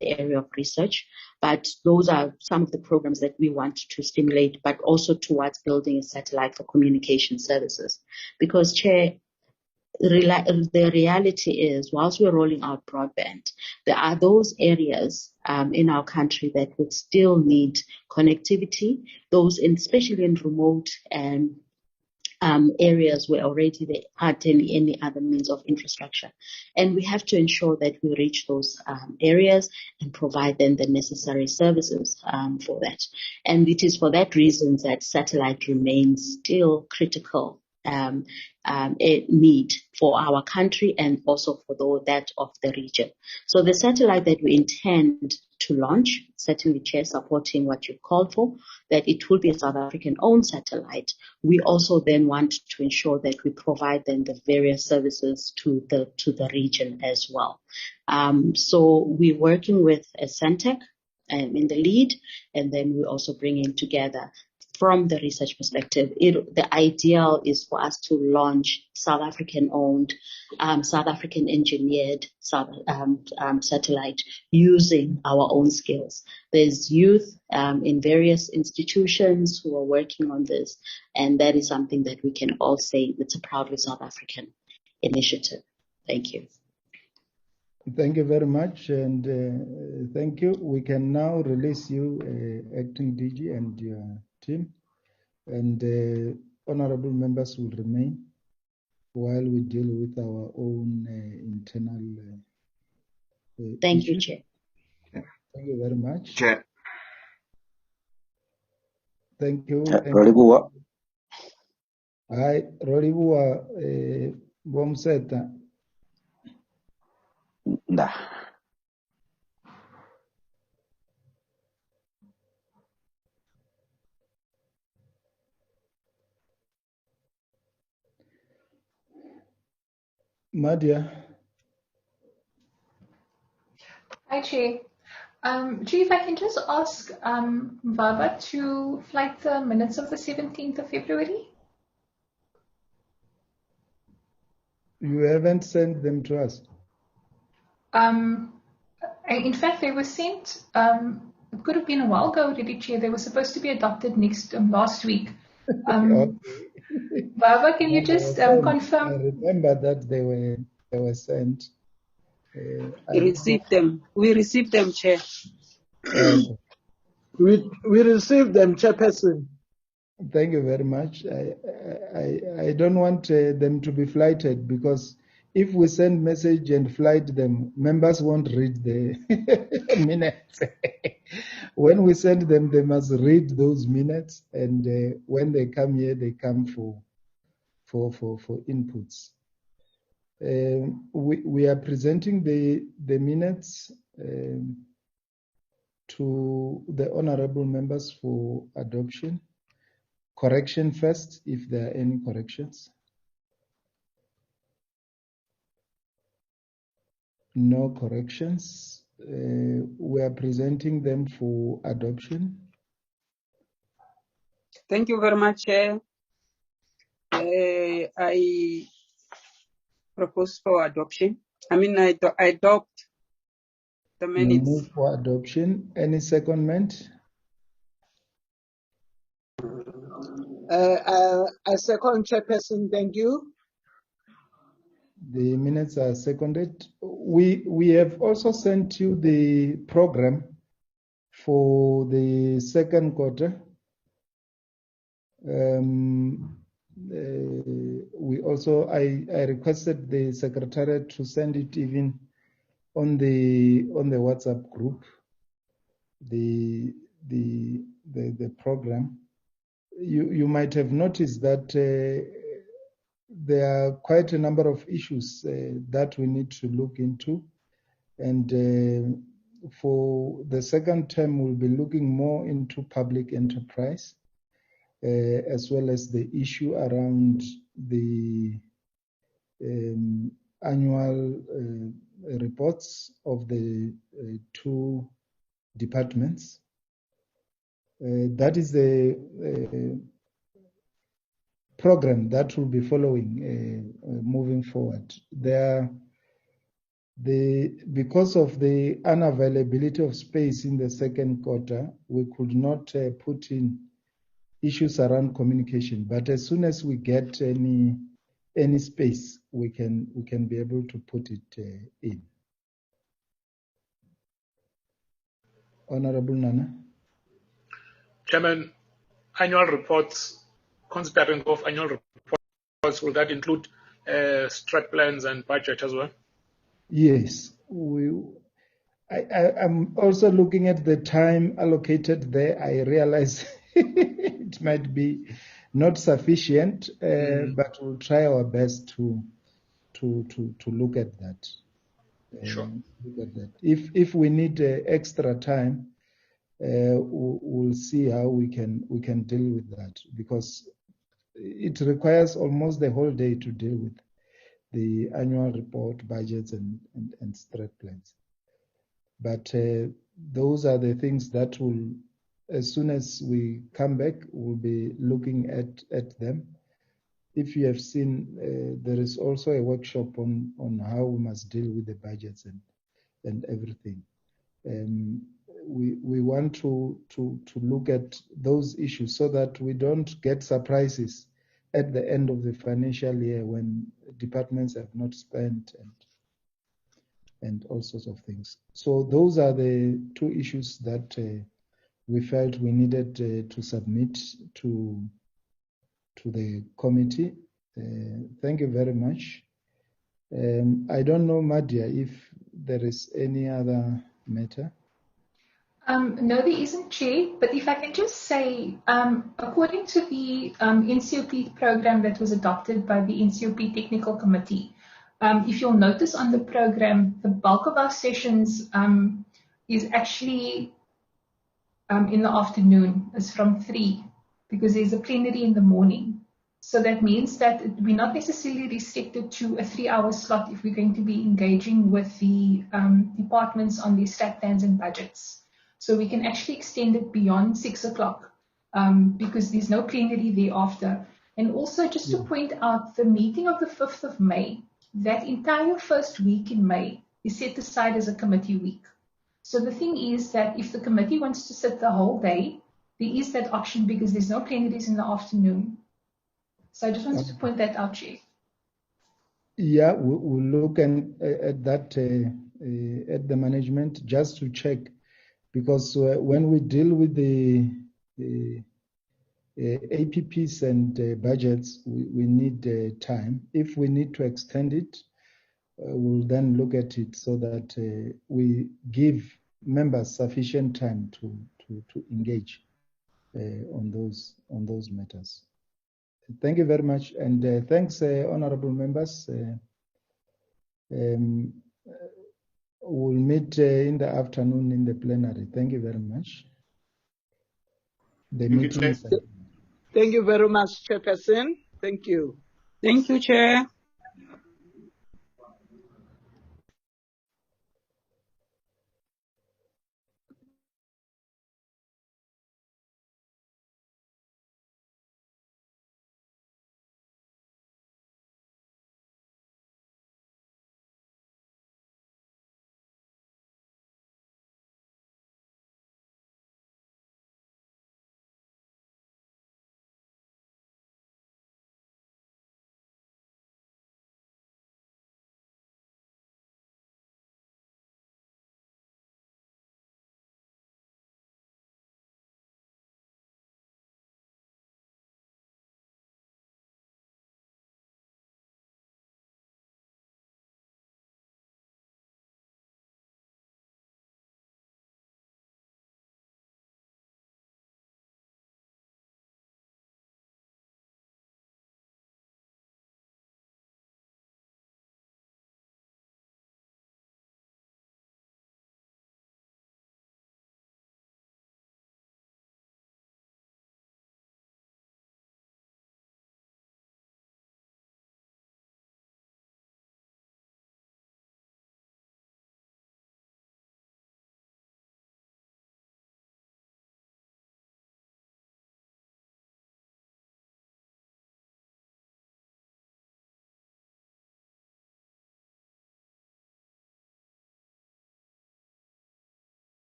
area of research, but those are some of the programs that we want to stimulate, but also towards building a satellite for communication services. Because, Chair, the reality is, whilst we're rolling out broadband, there are those areas in our country that would still need connectivity, those especially in remote and areas where already there aren't any other means of infrastructure. And we have to ensure that we reach those areas and provide them the necessary services for that. And it is for that reason that satellite remains still critical need for our country and also for that of the region. So the satellite that we intend to launch, certainly, Chair, supporting what you called for, that it will be a South African-owned satellite. We also then want to ensure that we provide them the various services to the region as well. So we're working with SENTECH in the lead, and then we're also bringing together, from the research perspective, the ideal is for us to launch South African-owned, South African-engineered satellite using our own skills. There's youth in various institutions who are working on this, and that is something that we can all say it's a proudly South African initiative. Thank you. Thank you very much, and thank you. We can now release you, Acting DG and your team, and honorable members will remain while we deal with our own internal Thank issues. you, Chair. Thank you very much. Chair. Thank you. Rolibuwa. Hi, Rolibuwa Musetha. Nah. Madia. Hi, Chair. Chief, if I can just ask Baba to flight the minutes of the 17th of February. You haven't sent them to us. In fact, they were sent. It could have been a while ago, did it, Chair? They were supposed to be adopted last week. Okay. Baba, can you just confirm? I remember that they were sent. We received them, Chair. Okay. We received them, Chairperson. Thank you very much. I don't want them to be flighted, because if we send message and flight them, members won't read the minutes. When we send them, they must read those minutes, and when they come here, they come for inputs. We are presenting the minutes to the honorable members for adoption. Correction first, if there are any corrections. No corrections. We are presenting them for adoption. Thank you very much, Chair. I propose for adoption. I adopt the You minutes. move for adoption. Any secondment? I second, Chairperson. Thank you. The minutes are seconded. We have also sent you the program for the second quarter. We also, I requested the secretariat to send it even on the WhatsApp group, the program. You might have noticed that there are quite a number of issues that we need to look into, and for the second term we'll be looking more into public enterprise, as well as the issue around the annual reports of the two departments. That is the program that will be following moving forward. Because of the unavailability of space in the second quarter, we could not put in issues around communication. But as soon as we get any space, we can be able to put it in. Honorable Nana. Chairman, annual reports, considering of annual reports, will that include strat plans and budget as well? Yes. I'm also looking at the time allocated there. I realize it might be not sufficient, but we'll try our best to look at that. Sure. Look at that. If we need extra time, we'll see how we can deal with that, because it requires almost the whole day to deal with the annual report, budgets, and strat plans. But those are the things that will, as soon as we come back, we'll be looking at them. If you have seen, there is also a workshop on how we must deal with the budgets and everything. We want to look at those issues so that we don't get surprises at the end of the financial year when departments have not spent and all sorts of things. So those are the two issues that we felt we needed to submit to the committee. Thank you very much. I don't know, Madia, if there is any other matter. No, there isn't, Chair, but if I can just say, according to the NCOP program that was adopted by the NCOP Technical Committee, if you'll notice on the program, the bulk of our sessions is actually in the afternoon. It's from 3, because there's a plenary in the morning. So that means that we're not necessarily restricted to a 3-hour slot if we're going to be engaging with the departments on their stat plans and budgets. So we can actually extend it beyond 6 o'clock because there's no plenary thereafter. And also just to point out, the meeting of the 5th of May, that entire first week in May is set aside as a committee week. So the thing is that if the committee wants to sit the whole day, there is that option because there's no plenaries in the afternoon. So I just wanted to point that out, Chair. Yeah, we'll look at that at the management just to check, because when we deal with the APPs and budgets, we need time. If we need to extend it, we'll then look at it so that we give members sufficient time to engage on those matters. Thank you very much, and thanks, honourable members. We'll meet in the afternoon in the plenary. Thank you very much. The meeting is adjourned. Thank you very much, Chairperson. Thank you. Thank you, Chair.